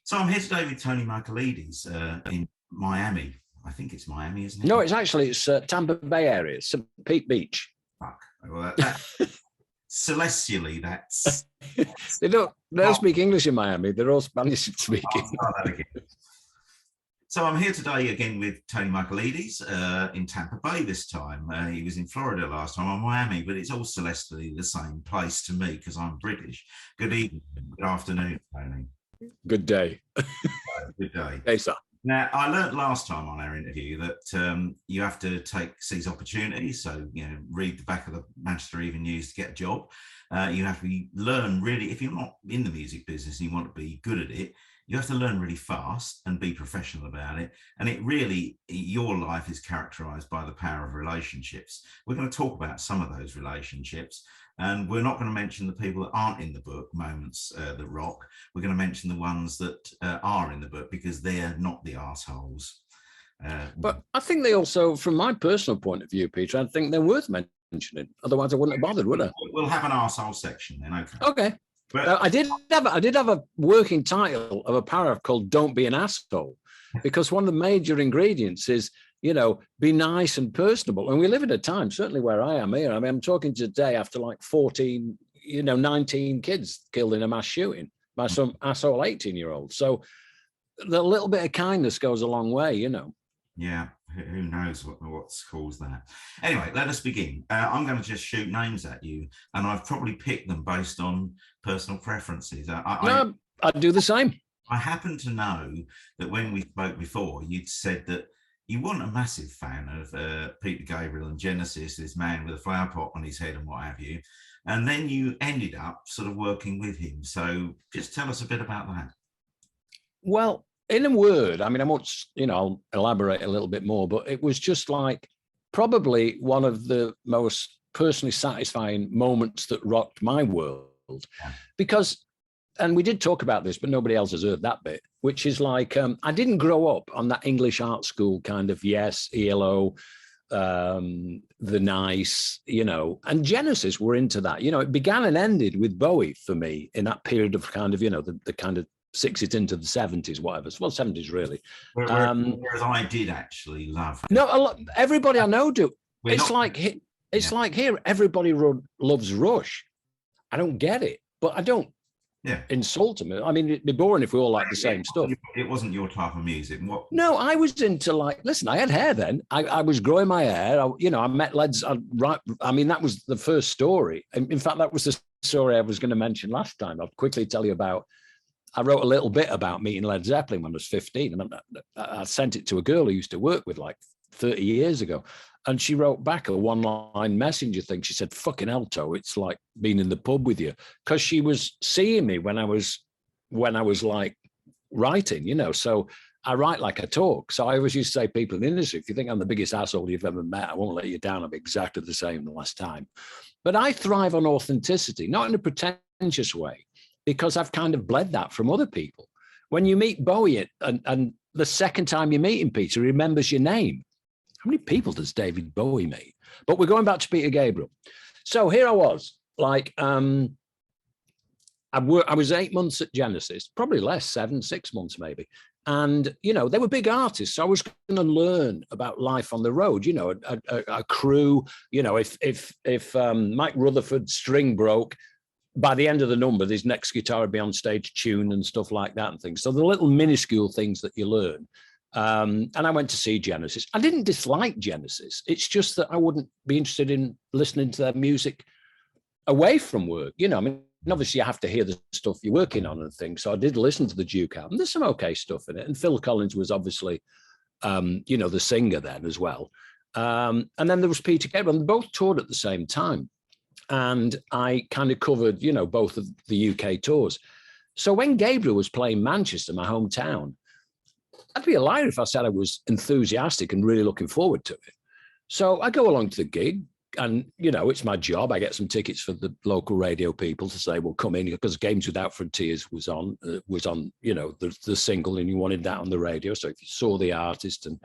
So I'm here today with Tony Michaelides in Miami. I think it's Miami, isn't it? No, it's Tampa Bay area, St. Pete Beach. Fuck. Well, celestially, that's... They don't speak English in Miami. They're all Spanish speaking. I'll start that again. So I'm here today again with Tony Michaelides in Tampa Bay this time. He was in Florida last time, I'm Miami, but it's all celestially the same place to me because I'm British. Good evening, good afternoon, Tony. Good day. Good day. Hey, sir. Now, I learnt last time on our interview that you have to seize opportunities. So, read the back of the Manchester Evening News to get a job. You have to learn really, if you're not in the music business and you want to be good at it, you have to learn really fast and be professional about it. And your life is characterized by the power of relationships. We're going to talk about some of those relationships. And we're not going to mention the people that aren't in the book, moments that rock. We're going to mention the ones that are in the book because they're not the arseholes. But I think they also, from my personal point of view, Peter, I think they're worth mentioning. Otherwise, I wouldn't have bothered, would I? We'll have an arsehole section then, okay. Okay. But I did have a working title of a paragraph called "Don't Be an Asshole," because one of the major ingredients is, be nice and personable. And we live at a time, certainly where I am here. I mean, I'm talking today after like 19 kids killed in a mass shooting by some asshole 18-year-old. So the little bit of kindness goes a long way, Yeah, who knows what's caused that. Anyway, let us begin. I'm going to just shoot names at you, and I've probably picked them based on personal preferences. I'd do the same. I happen to know that when we spoke before, you'd said that you weren't a massive fan of Peter Gabriel and Genesis, this man with a flower pot on his head and what have you. And then you ended up sort of working with him. So just tell us a bit about that. Well, in a word, I mean, I won't, I'll elaborate a little bit more, but it was just like probably one of the most personally satisfying moments that rocked my world. Yeah. Because, and we did talk about this, but nobody else has heard that bit, which is like, I didn't grow up on that English art school kind of, yes, ELO, the nice, and Genesis were into that. It began and ended with Bowie for me in that period of kind of, the kind of 60s into the 70s, whatever. Well, 70s really. Whereas I did actually love. No, everybody I know do. It's like here, everybody loves Rush. I don't get it, but I don't insult them. I mean, it'd be boring if we all like the same stuff. It wasn't your type of music. What? No, I was into listen, I had hair then. I was growing my hair. I met Led's. That was the first story. In fact, that was the story I was going to mention last time. I'll quickly tell you about. I wrote a little bit about meeting Led Zeppelin when I was 15. And I sent it to a girl who used to work with 30 years ago. And she wrote back a one-line messenger thing. She said, fucking hell, Toe, it's like being in the pub with you. Because she was seeing me when I was writing, So I write like I talk. So I always used to say, people in the industry, if you think I'm the biggest asshole you've ever met, I won't let you down. I'm exactly the same the last time. But I thrive on authenticity, not in a pretentious way, because I've kind of bled that from other people. When you meet Bowie and the second time you meet him, Peter, he remembers your name. How many people does David Bowie meet? But we're going back to Peter Gabriel. So here I was, I was 8 months at Genesis, probably less, 6 months maybe. And, they were big artists. So I was going to learn about life on the road, a crew, if Mike Rutherford's string broke, by the end of the number, his next guitar would be on stage tuned and stuff like that and things. So the little minuscule things that you learn. And I went to see Genesis. I didn't dislike Genesis. It's just that I wouldn't be interested in listening to their music away from work. Obviously you have to hear the stuff you're working on and things. So I did listen to the Duke album. There's some okay stuff in it. And Phil Collins was obviously, the singer then as well. And then there was Peter Gabriel, and they both toured at the same time. And I kind of covered, both of the UK tours. So when Gabriel was playing Manchester, my hometown, I'd be a liar if I said I was enthusiastic and really looking forward to it. So I go along to the gig and, it's my job. I get some tickets for the local radio people to say, well, come in, because Games Without Frontiers was on, the single, and you wanted that on the radio. So if you saw the artist and,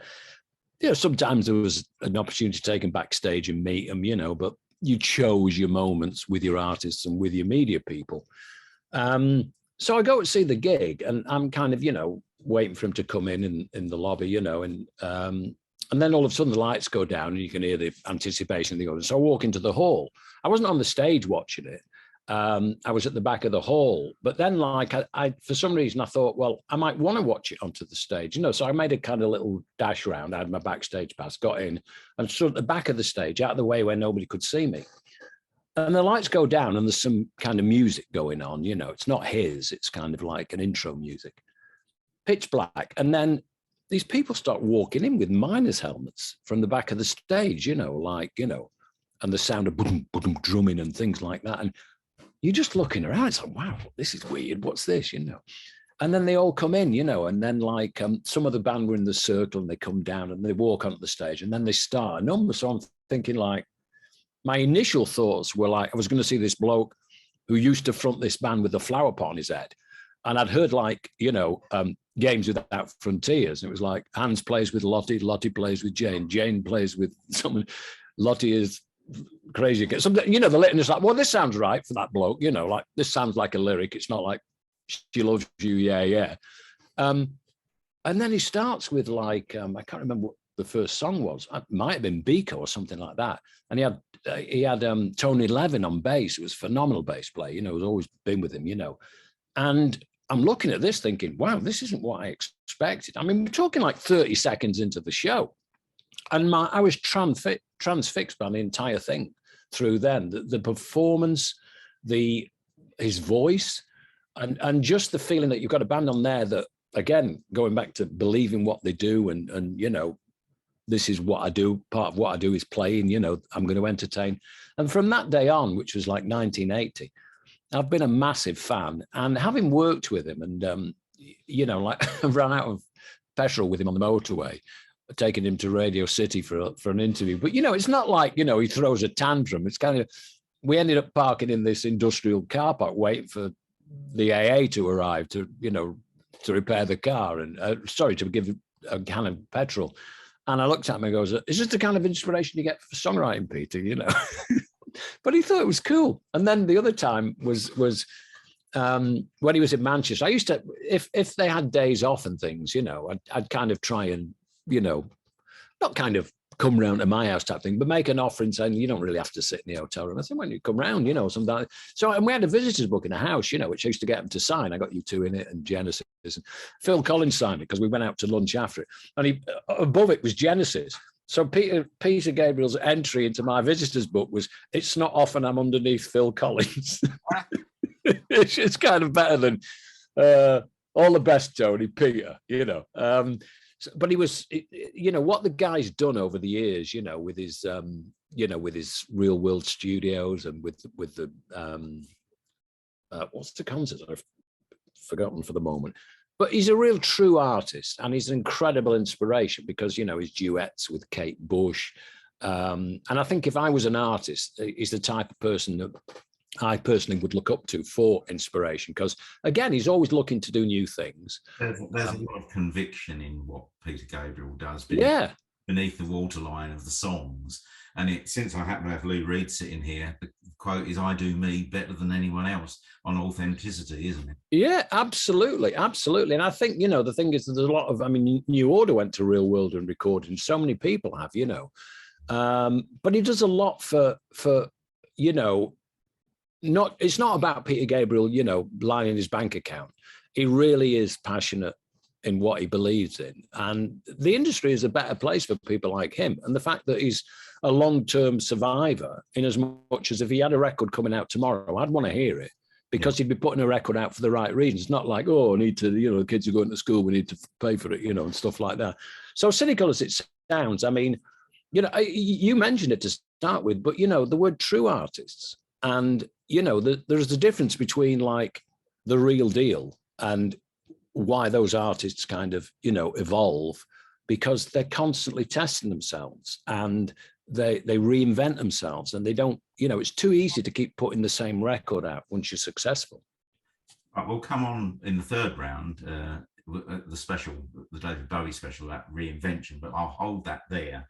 sometimes there was an opportunity to take them backstage and meet them, but you chose your moments with your artists and with your media people. So I go to see the gig, and I'm kind of, waiting for him to come in the lobby, and then all of a sudden the lights go down and you can hear the anticipation of the audience. So I walk into the hall. I wasn't on the stage watching it. I was at the back of the hall, but then I for some reason I thought, well, I might want to watch it onto the stage, so I made a kind of little dash round. I had my backstage pass, got in and stood at the back of the stage, out of the way where nobody could see me. And the lights go down and there's some kind of music going on, it's not his, it's kind of like an intro music, pitch black. And then these people start walking in with miners' helmets from the back of the stage, and the sound of boom, boom, drumming and things like that. And you're just looking around. It's like, wow, this is weird. What's this, And then they all come in, and then some of the band were in the circle and they come down and they walk onto the stage and then they start a number. So I'm thinking my initial thoughts were I was going to see this bloke who used to front this band with a flower pot on his head. And I'd heard Games Without Frontiers. And it was like Hans plays with Lottie, Lottie plays with Jane, Jane plays with someone, Lottie is crazy. Something, the literature like, well, this sounds right for that bloke, this sounds like a lyric. It's not like she loves you, yeah, yeah. And then he starts with I can't remember what the first song was. It might have been Beaker or something like that. And he had Tony Levin on bass. It was a phenomenal bass player, who's always been with him, And I'm looking at this thinking, wow, this isn't what I expected. I mean, we're talking like 30 seconds into the show. And I was transfixed by the entire thing through then. The performance, his voice, and just the feeling that you've got a band on there that, again, going back to believing what they do and this is what I do. Part of what I do is playing, I'm going to entertain. And from that day on, which was like 1980, I've been a massive fan. And having worked with him and, I ran out of petrol with him on the motorway, taking him to Radio City for an interview. But, it's not like, he throws a tantrum. It's kind of, we ended up parking in this industrial car park waiting for the AA to arrive to repair the car and, to give a can of petrol. And I looked at him and goes, is this the kind of inspiration you get for songwriting, Peter? But he thought it was cool. And then the other time was when he was in Manchester. I used to, if they had days off and things, I'd kind of try and, not kind of come round to my house type thing, but make an offer and saying, you don't really have to sit in the hotel room. I said, when you come round, something like that. So, and we had a visitor's book in a house, which I used to get them to sign. I got you two in it and Genesis. And Phil Collins signed it because we went out to lunch after it. And above it was Genesis. So Peter Gabriel's entry into my visitor's book was, it's not often I'm underneath Phil Collins. It's kind of better than all the best, Tony, Peter, but he was, what the guy's done over the years, with his, with his Real World Studios and with the, what's the concert? I've forgotten for the moment. But he's a real true artist and he's an incredible inspiration because, his duets with Kate Bush. And I think if I was an artist, he's the type of person that I personally would look up to for inspiration because, again, he's always looking to do new things. There's a lot of conviction in what Peter Gabriel does beneath the waterline of the songs. And since I happen to have Lou Reed sitting here, the quote is, I do me better than anyone else on authenticity, isn't it? Yeah, absolutely. Absolutely. And I think, the thing is that there's a lot of, New Order went to Real World and recorded, and so many people have, but he does a lot for it's not about Peter Gabriel, lying in his bank account. He really is passionate in what he believes in. And the industry is a better place for people like him. And the fact that he's a long-term survivor, in as much as if he had a record coming out tomorrow, I'd want to hear it because he'd be putting a record out for the right reasons. It's not like, I need to, the kids are going to school, we need to pay for it, and stuff like that. So cynical as it sounds, you mentioned it to start with, but, the word true artists. And, there's a difference between like the real deal and why those artists kind of, evolve, because they're constantly testing themselves and they reinvent themselves and they don't, it's too easy to keep putting the same record out once you're successful. Right, we'll come on in the third round, the David Bowie special, that reinvention, but I'll hold that there.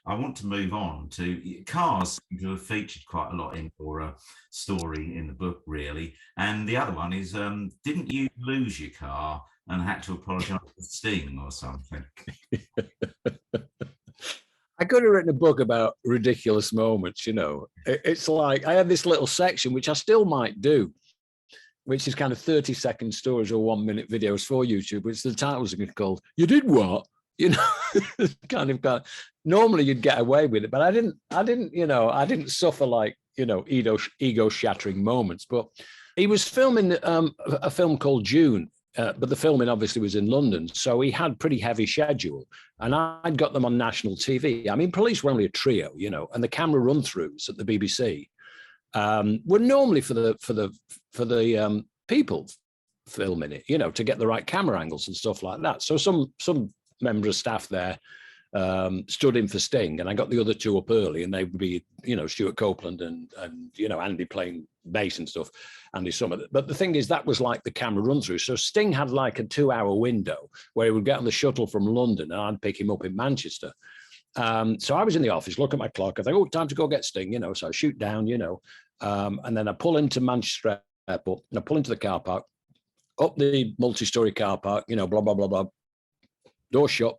I want to move on to cars. Seem to have featured quite a lot in your story in the book, really. And the other one is, didn't you lose your car and had to apologise for Sting or something? I could have written a book about ridiculous moments, you know. It's like I have this little section, which I still might do, which is kind of 30-second stories or 1-minute videos for YouTube, which the titles are called "You Did What?" You know, kind of. Normally you'd get away with it, but I didn't, you know, I didn't suffer like, you know, ego shattering moments. But he was filming a film called June. But the filming obviously was in London, so he had pretty heavy schedule, and I'd got them on national TV. I mean, Police were only a trio, you know, and the camera run-throughs at the BBC were normally for the people filming it, you know, to get the right camera angles and stuff like that. So some member of staff there stood in for Sting, and I got the other two up early, and they would be, you know, Stuart Copeland and you know, Andy playing bass and stuff, Andy Summer. But the thing is, that was like the camera run through. So Sting had like a 2-hour window where he would get on the shuttle from London, and I'd pick him up in Manchester. So I was in the office, look at my clock. I think, oh, time to go get Sting, you know. So I shoot down, you know, and then I pull into Manchester Airport, and I pull into the car park, up the multi-story car park, you know, blah blah blah blah. Door shut,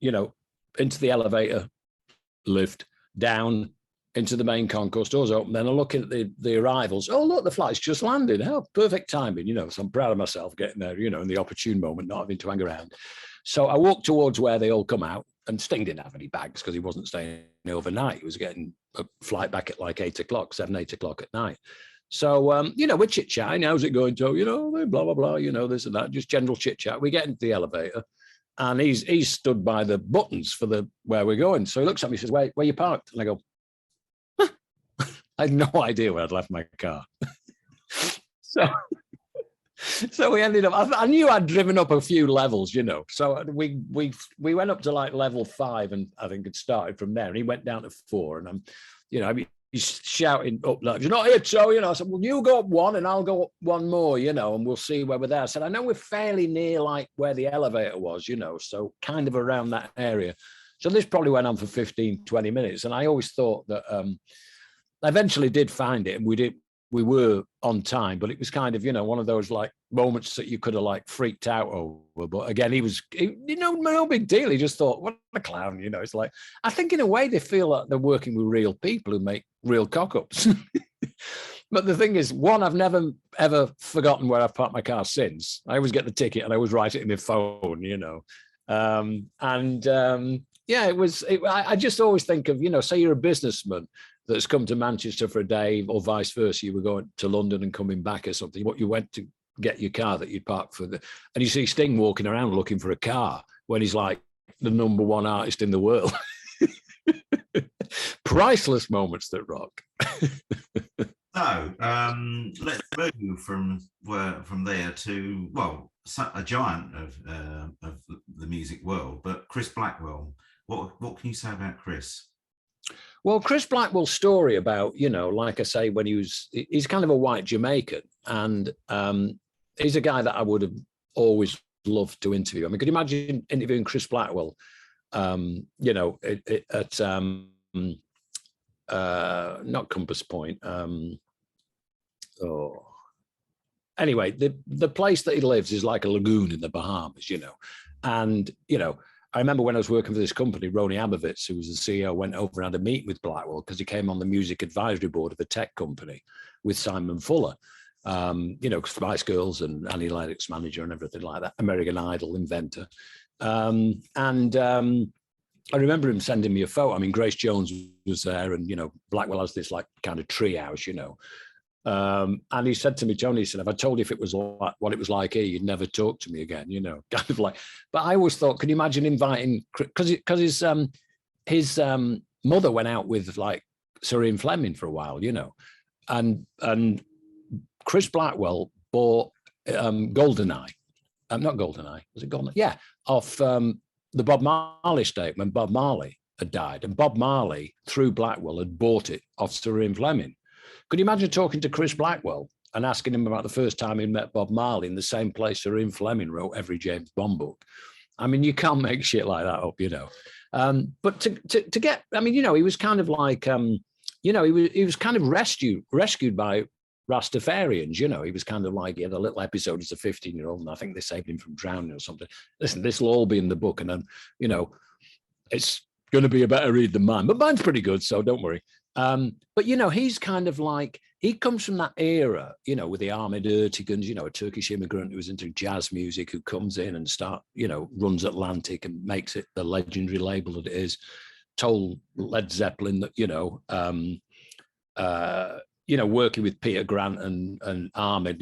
you know, into the elevator, lift, down into the main concourse, doors open. Then I look at the arrivals. Oh, look, the flight's just landed. Oh, perfect timing, you know. So I'm proud of myself getting there, you know, in the opportune moment, not having to hang around. So I walked towards where they all come out, and Sting didn't have any bags because he wasn't staying overnight. He was getting a flight back at like 8 o'clock at night. So, you know, we're chit-chatting. How's it going, Joe? You know, blah, blah, blah, you know, this and that, just general chit-chat. We get into the elevator, and he's stood by the buttons for where we're going. So he looks at me, he says, where you parked? And I go, huh. I had no idea where I'd left my car. So we ended up, I knew I'd driven up a few levels, you know. So we went up to like level 5, and I think it started from there. And he went down to 4, and I'm, you know, he's shouting up, like, you're not here, so, you know. I said, well, you go up 1 and I'll go up 1 more, you know, and we'll see where we're there. I said, I know we're fairly near like where the elevator was, you know, so kind of around that area. So this probably went on for 15, 20 minutes. And I always thought that I eventually did find it, and we were on time, but it was kind of, you know, one of those like moments that you could have like freaked out over. But again, he you know, no big deal. He just thought, what a clown, you know. It's like, I think in a way they feel like they're working with real people who make real cock-ups. But the thing is, one, I've never, ever forgotten where I've parked my car since. I always get the ticket and I always write it in my phone, you know. Yeah, I just always think of, you know, say you're a businessman that's come to Manchester for a day, or vice versa. You were going to London and coming back or something. What you went to get your car that you'd parked for, and you see Sting walking around looking for a car when he's like the #1 artist in the world. Priceless moments that rock. So let's move from there to, well, a giant of the music world, but Chris Blackwell. What can you say about Chris? Well, Chris Blackwell's story about, you know, like I say, when he's kind of a white Jamaican, and he's a guy that I would have always loved to interview. I mean, could you imagine interviewing Chris Blackwell, you know, at not Compass Point. Anyway, the place that he lives is like a lagoon in the Bahamas, you know. And, you know, I remember when I was working for this company, Ronnie Abovitz, who was the CEO, went over and had a meeting with Blackwell because he came on the music advisory board of a tech company with Simon Fuller, you know, Spice Girls and Annie Lennox manager and everything like that, American Idol inventor. I remember him sending me a photo. I mean, Grace Jones was there, and, you know, Blackwell has this like kind of tree house, you know. And he said to me, Tony, he said, if I told you if it was like what it was like here, you'd never talk to me again, you know, kind of like. But I always thought, can you imagine inviting, because his mother went out with like Sir Ian Fleming for a while, you know, and Chris Blackwell bought Goldeneye, not Goldeneye, was it Goldeneye? Yeah, off the Bob Marley estate when Bob Marley had died, and Bob Marley through Blackwell had bought it off Sir Ian Fleming. Could you imagine talking to Chris Blackwell and asking him about the first time he met Bob Marley in the same place Sir Ian Fleming wrote every James Bond book? I mean, you can't make shit like that up, you know. But to get, I mean, he was kind of like, he was kind of rescued by Rastafarians, he was kind of like, he had a little episode as a 15-year-old, and I think they saved him from drowning or something. Listen, this will all be in the book, and then, it's going to be a better read than mine, but mine's pretty good, so don't worry. But, he's kind of like, he comes from that era, with the Ahmed Ertegans, a Turkish immigrant who was into jazz music, who comes in and runs Atlantic and makes it the legendary label that it is, told Led Zeppelin that, working with Peter Grant and Ahmed,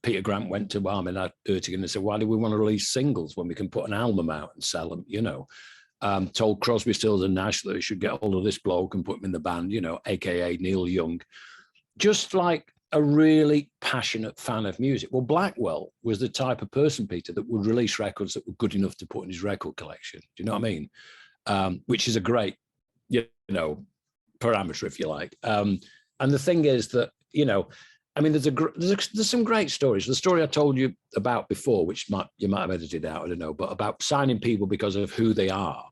Peter Grant went to Ahmed Ertegun and said, why do we want to release singles when we can put an album out and sell them, told Crosby, Stills and Nash that he should get hold of this bloke and put him in the band, AKA Neil Young. Just like a really passionate fan of music. Well, Blackwell was the type of person, Peter, that would release records that were good enough to put in his record collection. Do you know what I mean? Which is a great, parameter, if you like. And the thing is that, there's some great stories. The story I told you about before, which you might have edited out, I don't know, but about signing people because of who they are,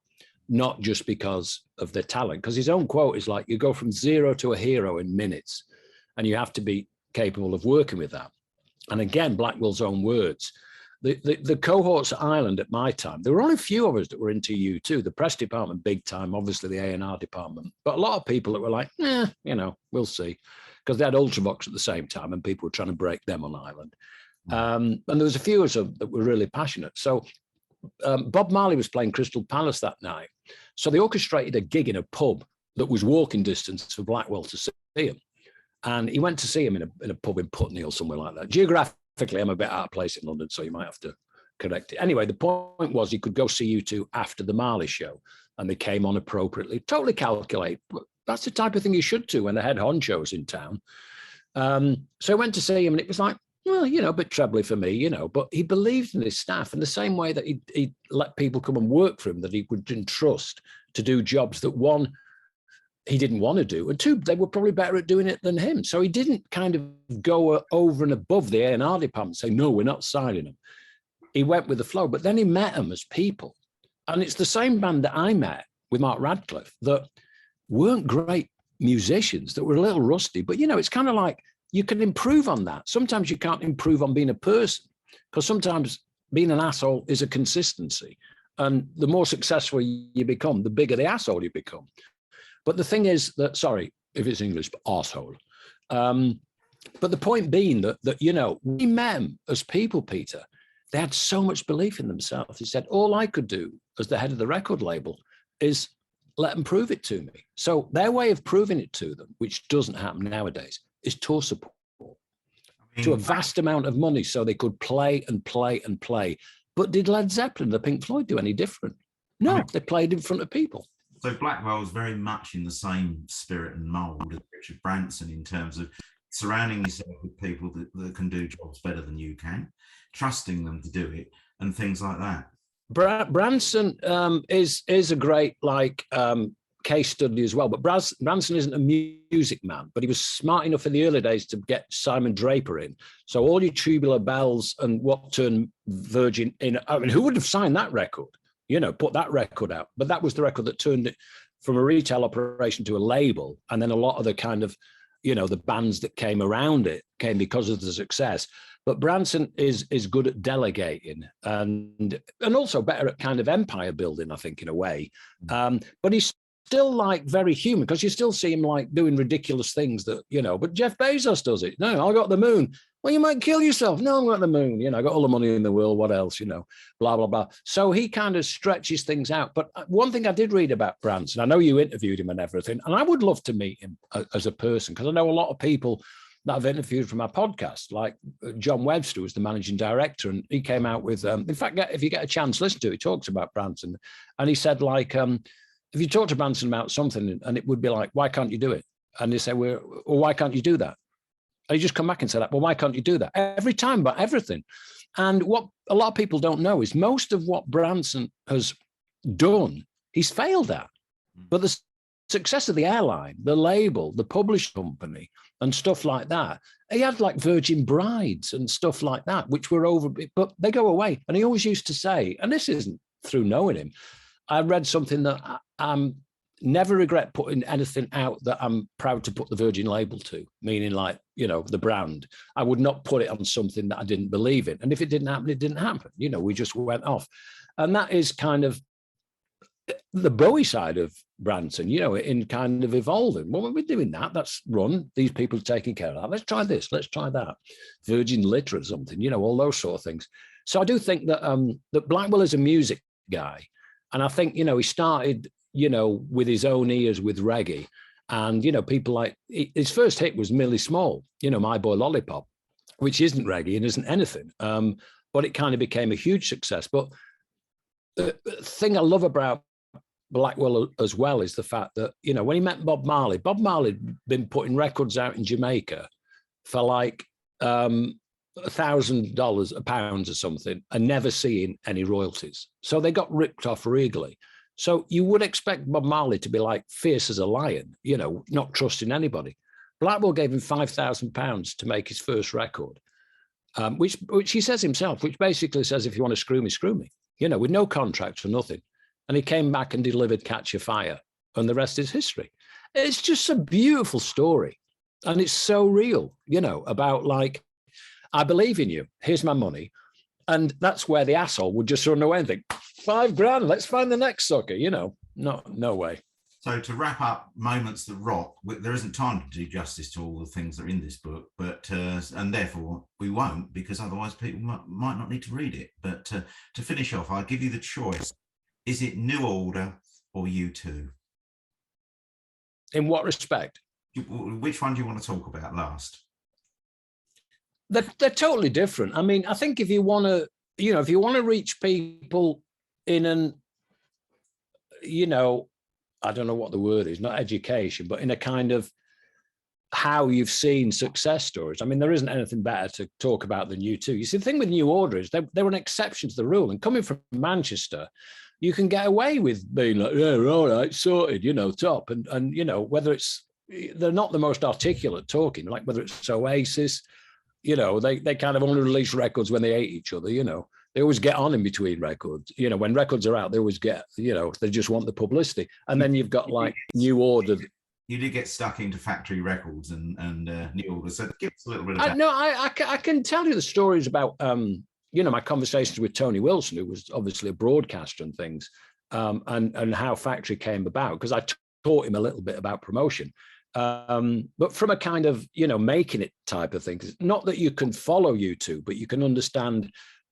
not just because of their talent. Because his own quote is like, you go from zero to a hero in minutes, and you have to be capable of working with that. And again, Blackwell's own words. The cohorts at Ireland at my time, there were only a few of us that were into U2, the press department, big time, obviously the A&R department, but a lot of people that were like, we'll see, because they had Ultravox at the same time and people were trying to break them on Ireland. And there was a few of us that were really passionate. So Bob Marley was playing Crystal Palace that night. So they orchestrated a gig in a pub that was walking distance for Blackwell to see him. And he went to see him in a pub in Putney or somewhere like that. Geographically, I'm a bit out of place in London, so you might have to correct it. Anyway, the point was he could go see U2 after the Marley show, and they came on appropriately, totally calculate. But that's the type of thing you should do when the head honcho's in town. So I went to see him, and it was like, well, a bit trebly for me, but he believed in his staff in the same way that he let people come and work for him, that he would entrust to do jobs that, one, he didn't want to do, and two, they were probably better at doing it than him. So he didn't kind of go over and above the A&R department, say, no, we're not signing them. He went with the flow, but then he met them as people. And it's the same band that I met with Mark Radcliffe that weren't great musicians, that were a little rusty, but it's kind of like you can improve on that. Sometimes you can't improve on being a person, because sometimes being an asshole is a consistency. And the more successful you become, the bigger the asshole you become. But the thing is that, sorry if it's English, but arsehole. But the point being that we met them as people, Peter. They had so much belief in themselves. He said, all I could do as the head of the record label is let them prove it to me. So their way of proving it to them, which doesn't happen nowadays, is tour support to a vast amount of money so they could play and play and play. But did Led Zeppelin, the Pink Floyd, do any different? No, they played in front of people. So Blackwell was very much in the same spirit and mould as Richard Branson in terms of surrounding yourself with people that can do jobs better than you can, trusting them to do it, and things like that. Branson is a great case study as well. But Branson isn't a music man, but he was smart enough in the early days to get Simon Draper in. So all your Tubular Bells and what turned Virgin in. I mean, who would have signed that record? Put that record out. But that was the record that turned it from a retail operation to a label. And then a lot of the kind of, the bands that came around it came because of the success. But Branson is good at delegating and also better at kind of empire building, I think, in a way. But he's still very human, because you still see him doing ridiculous things that, but Jeff Bezos does it. No, I got the moon. Well, you might kill yourself. No, I got the moon. I got all the money in the world. What else? Blah, blah, blah. So he kind of stretches things out. But one thing I did read about Branson, I know you interviewed him and everything, and I would love to meet him as a person, because I know a lot of people that I've interviewed from my podcast, like John Webster was the managing director, and he came out with, in fact, if you get a chance, listen to it, he talks about Branson. And he said, if you talk to Branson about something, and it would be like, why can't you do it? And they say, well, why can't you do that? And he just come back and said, well, why can't you do that? Every time about everything. And what a lot of people don't know is most of what Branson has done, he's failed at. But the success of the airline, the label, the publishing company, and stuff like that, he had Virgin Brides and stuff like that, which were over, but they go away. And he always used to say, and this isn't through knowing him, I read something that I'm never regret putting anything out that I'm proud to put the Virgin label to, meaning like, you know, the brand. I would not put it on something that I didn't believe in. And if it didn't happen, it didn't happen. You know, we just went off. And that is kind of the Bowie side of Branson, you know, in kind of evolving. Well, when we're doing that, that's run. These people are taking care of that. Let's try this. Let's try that. Virgin Litter or something, you know, all those sort of things. So I do think that that Blackwell is a music guy. And I think, you know, he started, you know, with his own ears with reggae. And, you know, people like, his first hit was Millie Small, you know, My Boy Lollipop, which isn't reggae and isn't anything. But it kind of became a huge success. But the thing I love about Blackwell as well is the fact that, you know, when he met Bob Marley had been putting records out in Jamaica for like $1,000 a pound or something and never seeing any royalties. So they got ripped off regally. So you would expect Bob Marley to be like fierce as a lion, you know, not trusting anybody. Blackwell gave him £5,000 to make his first record, which he says himself, which basically says, if you want to screw me, you know, with no contract or nothing. And he came back and delivered Catch Your Fire, and the rest is history. It's just a beautiful story. And it's so real, you know, about like, I believe in you, here's my money. And that's where the asshole would just run away and think, $5,000, let's find the next sucker, you know, no way. So to wrap up Moments That Rock, there isn't time to do justice to all the things that are in this book, but and therefore we won't, because otherwise people might not need to read it. But to finish off, I'll give you the choice. Is it New Order or U2? In what respect? Which one do you want to talk about last? They're totally different. I mean, I think if you want to, you know, if you want to reach people in an, you know, I don't know what the word is, not education, but in a kind of how you've seen success stories. I mean, there isn't anything better to talk about than U2. You see, the thing with New Order is they were an exception to the rule. And coming from Manchester, you can get away with being like, yeah, all right, sorted, you know, top. And you know, whether it's, they're not the most articulate talking, like whether it's Oasis, you know, they kind of only release records when they hate each other, you know. They always get on in between records. You know, when records are out, they always get, you know, they just want the publicity. And then you've got like New Order. You did get stuck into Factory Records and New Order. So give us a little bit of that. No, I can tell you the stories about, you know, my conversations with Tony Wilson, who was obviously a broadcaster and things, and how Factory came about, because I taught him a little bit about promotion. But from a kind of, you know, making it type of thing, not that you can follow U2, but you can understand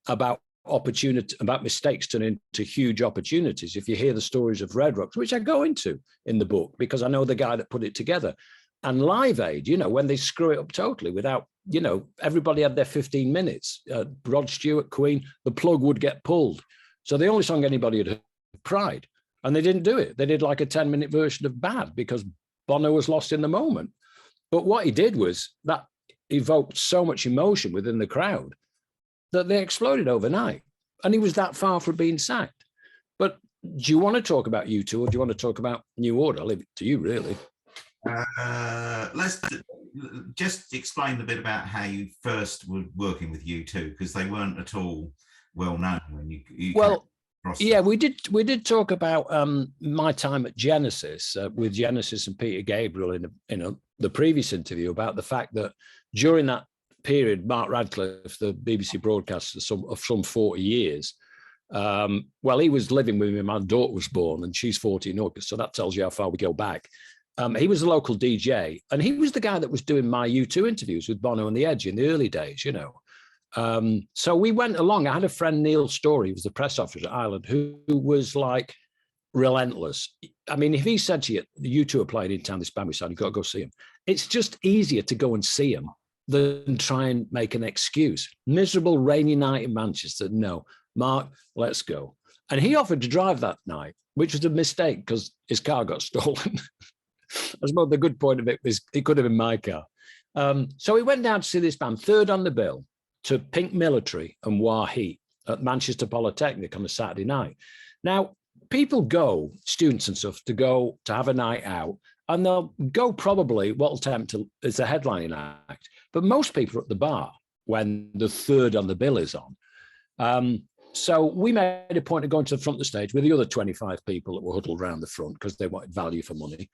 about opportunity, about mistakes turning into huge opportunities. If you hear the stories of Red Rocks, which I go into in the book because I know the guy that put it together, and Live Aid, you know, when they screw it up totally without, you know, everybody had their 15 minutes. Rod Stewart, Queen, the plug would get pulled. So the only song anybody had heard, Pride, and they didn't do it. They did like a 10-minute version of Bad because Bono was lost in the moment. But what he did was that evoked so much emotion within the crowd that they exploded overnight. And he was that far from being sacked. But do you want to talk about U2 or do you want to talk about New Order? I'll leave it to you, really. Let's just explain a bit about how you first were working with U2, because they weren't at all well known when you well, yeah, we did talk about my time at Genesis with Genesis and Peter Gabriel in the previous interview, about the fact that during that period, Mark Radcliffe, the BBC broadcaster of some 40 years, well, he was living with me. My daughter was born, and she's 40 in August, so that tells you how far we go back. He was a local DJ, and he was the guy that was doing my U2 interviews with Bono and The Edge in the early days, you know. So we went along. I had a friend, Neil Story, who was the press officer at Ireland, who was like relentless. I mean, if he said to you, U2 are playing in town, this band we signed, you've got to go see them. It's just easier to go and see them than try and make an excuse. Miserable rainy night in Manchester. No, Mark, let's go. And he offered to drive that night, which was a mistake because his car got stolen. I suppose the good point of it was it could have been my car. So we went down to see this band, third on the bill, to Pink Military and War Heat at Manchester Polytechnic on a Saturday night. Now, people go, students and stuff, to have a night out, and they'll go probably what will tempt is a headlining act. But most people are at the bar when the third on the bill is on. So we made a point of going to the front of the stage with the other 25 people that were huddled around the front because they wanted value for money.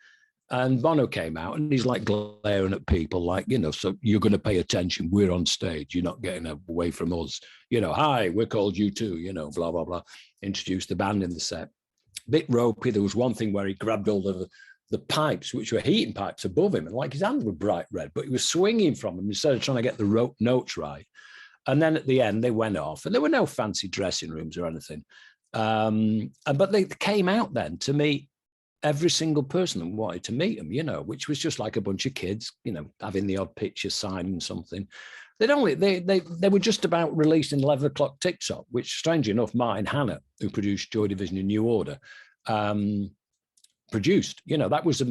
And Bono came out and he's like glaring at people like, you know, so you're going to pay attention. We're on stage. You're not getting away from us. You know, hi, we're called U2, you know, blah, blah, blah. Introduced the band in the set. Bit ropey. There was one thing where he grabbed all the pipes, which were heating pipes above him. And like his hands were bright red, but he was swinging from them instead of trying to get the notes right. And then at the end, they went off and there were no fancy dressing rooms or anything. But they came out then to meet every single person that wanted to meet them, you know, which was just like a bunch of kids, you know, having the odd picture signing something. They were just about releasing 11 o'clock TikTok, which strangely enough, Martin Hannah, who produced Joy Division and New Order, produced. You know, that was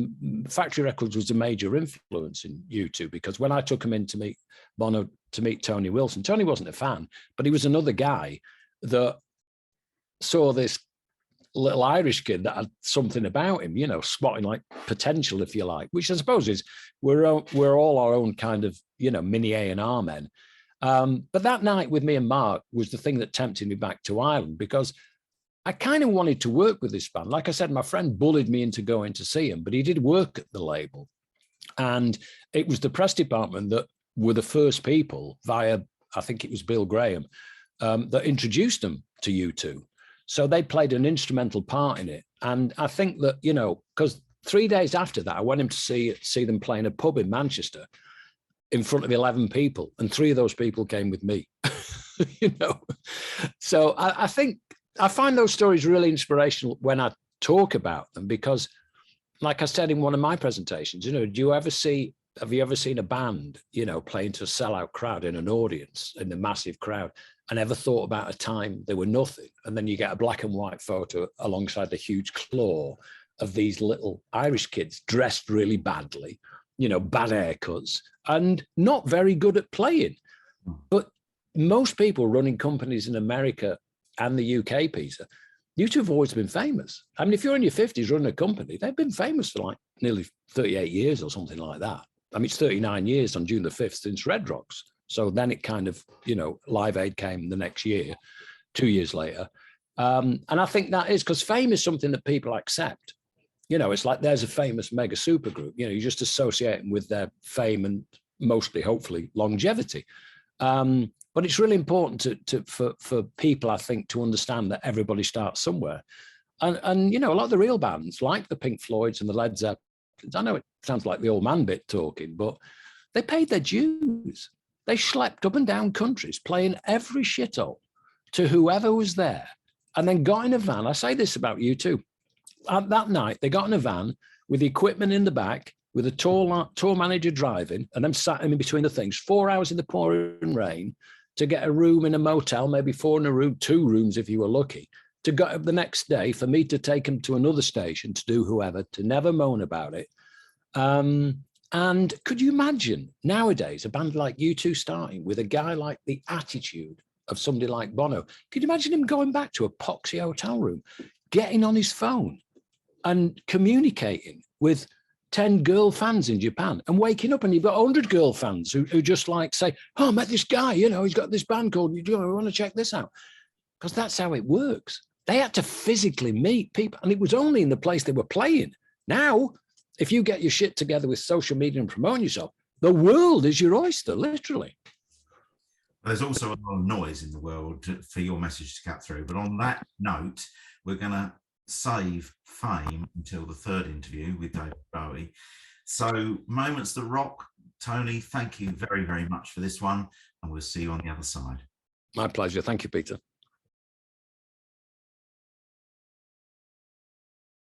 Factory Records was a major influence in U2, because when I took him in to meet Bono, to meet Tony Wilson, Tony wasn't a fan, but he was another guy that saw this little Irish kid that had something about him, you know, spotting like potential, if you like, which I suppose is we're all our own kind of, you know, mini A&R men. But that night with me and Mark was the thing that tempted me back to Ireland, because I kind of wanted to work with this band. Like I said, my friend bullied me into going to see him, but he did work at the label. And it was the press department that were the first people via, I think it was Bill Graham, that introduced them to U2. So they played an instrumental part in it. And I think that, you know, because 3 days after that, I went in to see them play in a pub in Manchester in front of 11 people. And 3 of those people came with me, you know. So I think I find those stories really inspirational when I talk about them, because like I said in one of my presentations, you know, have you ever seen a band, you know, playing to a sellout crowd in an audience, in a massive crowd, and ever thought about a time they were nothing? And then you get a black and white photo alongside the huge claw of these little Irish kids dressed really badly, you know, bad haircuts and not very good at playing. But most people running companies in America and the UK, Peter, U2 have always been famous. I mean, if you're in your 50s running a company, they've been famous for like nearly 38 years or something like that. I mean, it's 39 years on June the 5th since Red Rocks. So then it kind of, you know, Live Aid came the next year, 2 years later. And I think that is because fame is something that people accept. You know, it's like there's a famous mega super group, you know, you just associate them with their fame and mostly, hopefully, longevity. But it's really important for people, I think, to understand that everybody starts somewhere. And you know, a lot of the real bands, like the Pink Floyds and the Led Zeppelins, I know it sounds like the old man bit talking, but they paid their dues. They schlepped up and down countries, playing every shithole to whoever was there, and then got in a van. I say this about U2. That night, they got in a van with the equipment in the back, with a tour manager driving, and them sat in between the things, 4 hours in the pouring rain to get a room in a motel, maybe 4 in a room, 2 rooms if you were lucky, to go up the next day for me to take them to another station to do whoever, to never moan about it. And could you imagine nowadays a band like U2 starting with a guy like the attitude of somebody like Bono? Could you imagine him going back to a poxy hotel room, getting on his phone and communicating with 10 girl fans in Japan and waking up and you've got 100 girl fans who just like say, oh, I met this guy, you know, he's got this band called, you know, I want to check this out. Because that's how it works. They had to physically meet people, and it was only in the place they were playing. Now, if you get your shit together with social media and promoting yourself, the world is your oyster, literally. There's also a lot of noise in the world for your message to cut through. But on that note, we're going to save fame until the 3rd interview with David Bowie. So, Moments That Rock, Tony, thank you very, very much for this one, and we'll see you on the other side. My pleasure. Thank you, Peter.